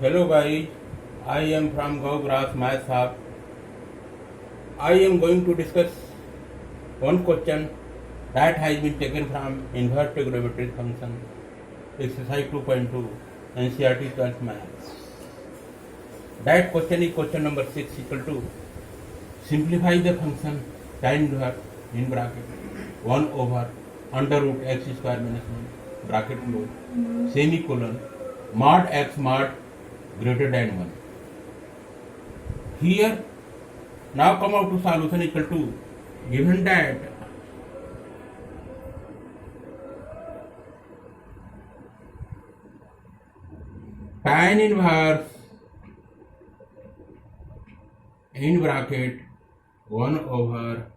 Hello guys, I am from Gaugrass Maths Hub. I am going to discuss one question that has been taken from inverse trigonometric function, exercise 2.2, NCERT 12th Maths. That question is question number 6 equal to simplify the function tan inverse in bracket 1 over under root x square minus 1 bracket close semicolon mod x mod greater than 1. Here now come out to solution equal to given that tan inverse in bracket 1 over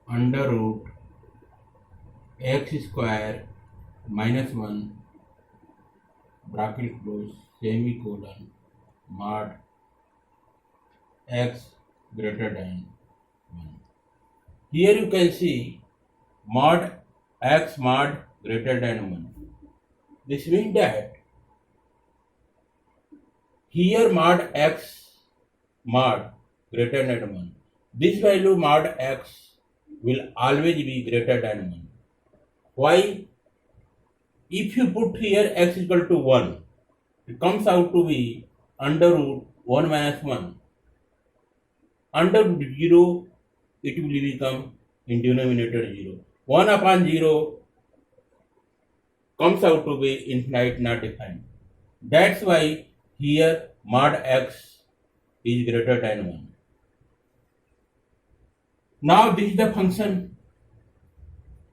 under root x square minus 1 bracket close semicolon mod x greater than 1. Here you can see mod x mod greater than 1. This means that here mod x mod greater than 1. This value mod x will always be greater than 1. Why? If you put here x equal to 1, it comes out to be under root 1 minus 1. Under root 0, it will become in denominator 0. 1 upon 0 comes out to be infinite, not defined. That's why here mod x is greater than 1. Now this is the function.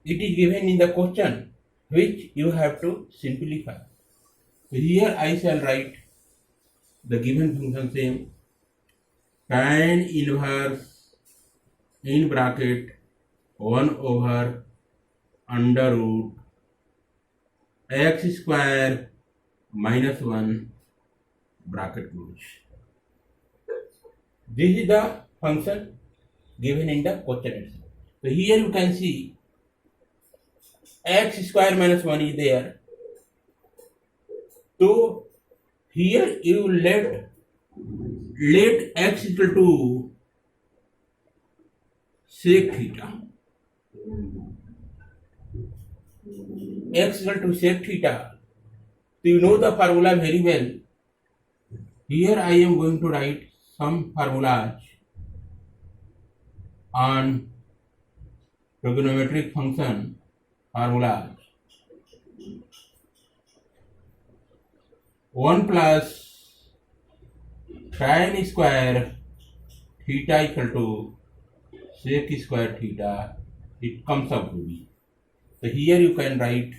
It is given in the question which you have to simplify. So here I shall write the given function same tan inverse in bracket 1 over under root x square minus 1 bracket close. This is the function given in the question itself. So here you can see x square minus 1 is there. So here you let x equal to sec theta. X equal to sec theta. So you know the formula very well. Here I am going to write some formulas on trigonometric function formulas. 1 plus tan square theta equal to sec square theta, it comes out to be. So here you can write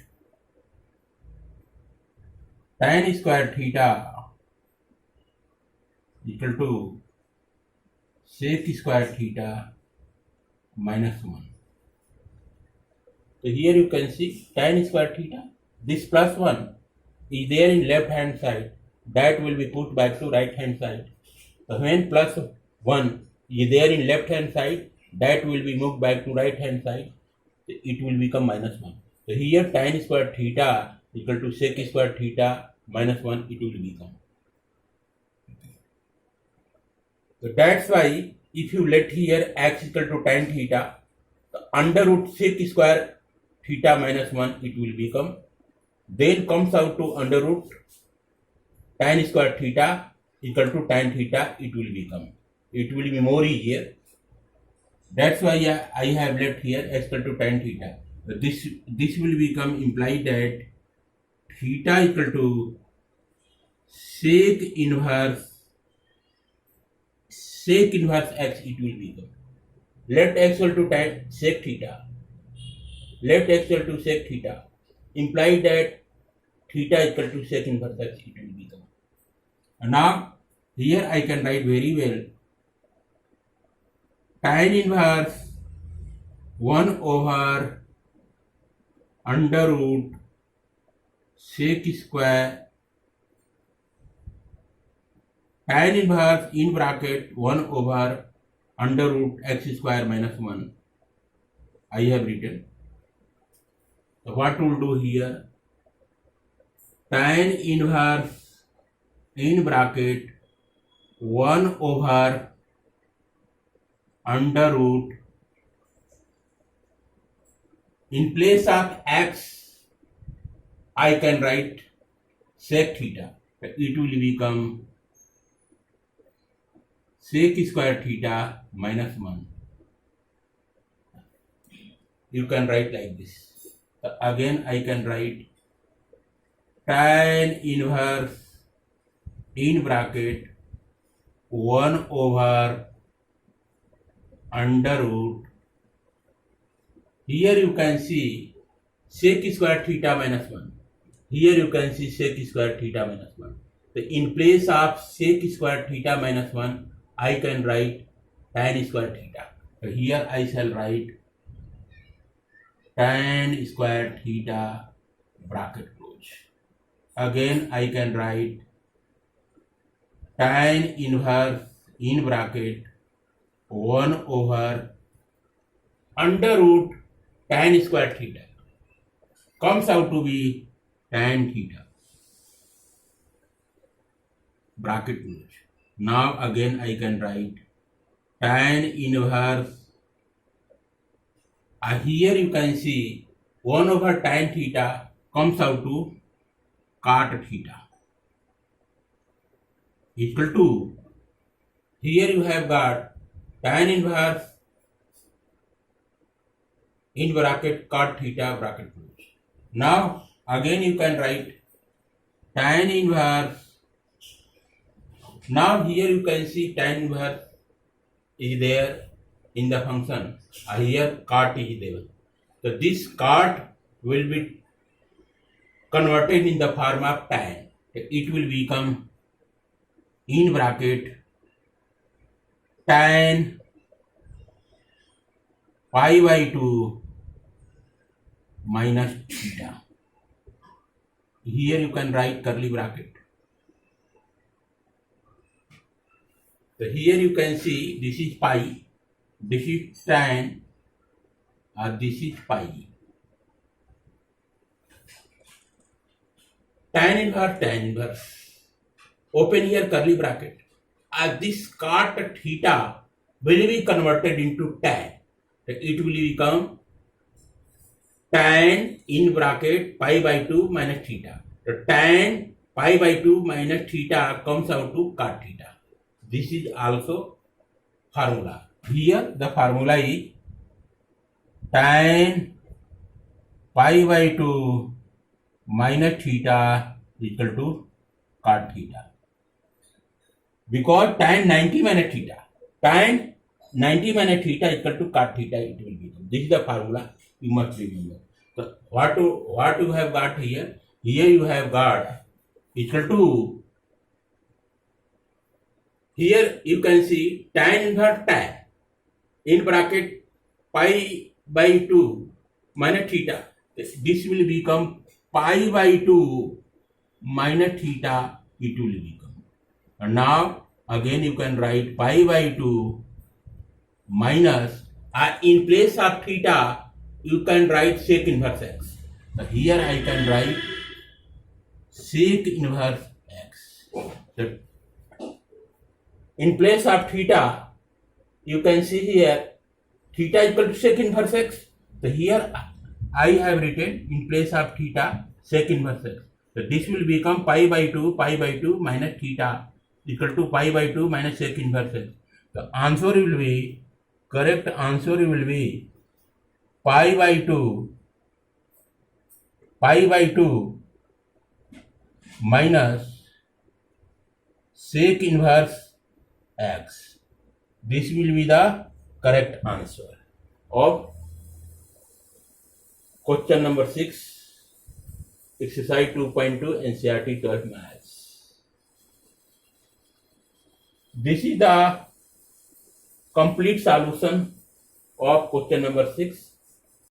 tan square theta equal to sec square theta minus 1. So here you can see tan square theta, this plus 1 is there in left hand side, that will be put back to right hand side. So when plus 1 is there in left hand side, that will be moved back to right hand side, it will become minus 1. So here tan square theta equal to sec square theta minus 1 it will become. So that's why if you let here x equal to tan theta, the under root sec square theta minus 1 it will become, then comes out to under root tan square theta equal to tan theta it will become. It will be more easier. That's why I have left here x equal to tan theta. This will become implied that theta equal to sec inverse x it will become. Let x equal to tan sec theta. Let x equal to sec theta. Imply that theta equal to sec inverse x it will become. And now here I can write very well tan inverse 1 over under root sec square tan inverse in bracket 1 over under root x square minus 1 I have written. So what we'll do here, tan inverse in bracket 1 over under root, in place of x I can write sec theta. It will become sec square theta minus 1. You can write like this. Again I can write tan inverse in bracket 1 over under root. Here you can see sec square theta minus 1. Here you can see sec square theta minus 1. So in place of sec square theta minus 1, I can write tan square theta. So here I shall write tan square theta bracket close. Again I can write tan inverse in bracket 1 over under root tan square theta comes out to be tan theta bracket close. Now again I can write tan inverse. Here you can see 1 over tan theta comes out to cot theta equal to, here you have got tan inverse in bracket cot theta bracket close. Now again you can write tan inverse. Now here you can see tan inverse is there in the function. Here cot is there. So this cot will be converted in the form of tan. It will become in bracket tan pi by 2 minus theta. Here you can write curly bracket. So here you can see this is pi, this is tan, this is pi. Tan inverse. Open here curly bracket. This cot theta will be converted into tan. It will become tan in bracket pi by 2 minus theta. The tan pi by 2 minus theta comes out to cot theta. This is also formula. Here the formula is tan pi by 2 minus theta equal to cot theta. Because tan 90 minus theta, tan 90 minus theta equal to cot theta it will become. This is the formula you must remember. So what you have got here? Here you have got equal to, here you can see tan inverse tan in bracket pi by 2 minus theta. This will become pi by 2 minus theta it will become. And now again you can write pi by 2 minus, in place of theta you can write sec inverse x. So here I can write sec inverse x. So in place of theta you can see here theta equal to sec inverse x. So here I have written in place of theta sec inverse x. So this will become pi by 2 minus theta equal to pi by 2 minus sec inverse x. The answer will be, correct answer will be pi by 2 minus sec inverse x. This will be the correct answer of question number 6, exercise 2.2 NCERT 12 Maths. This is the complete solution of question number 6.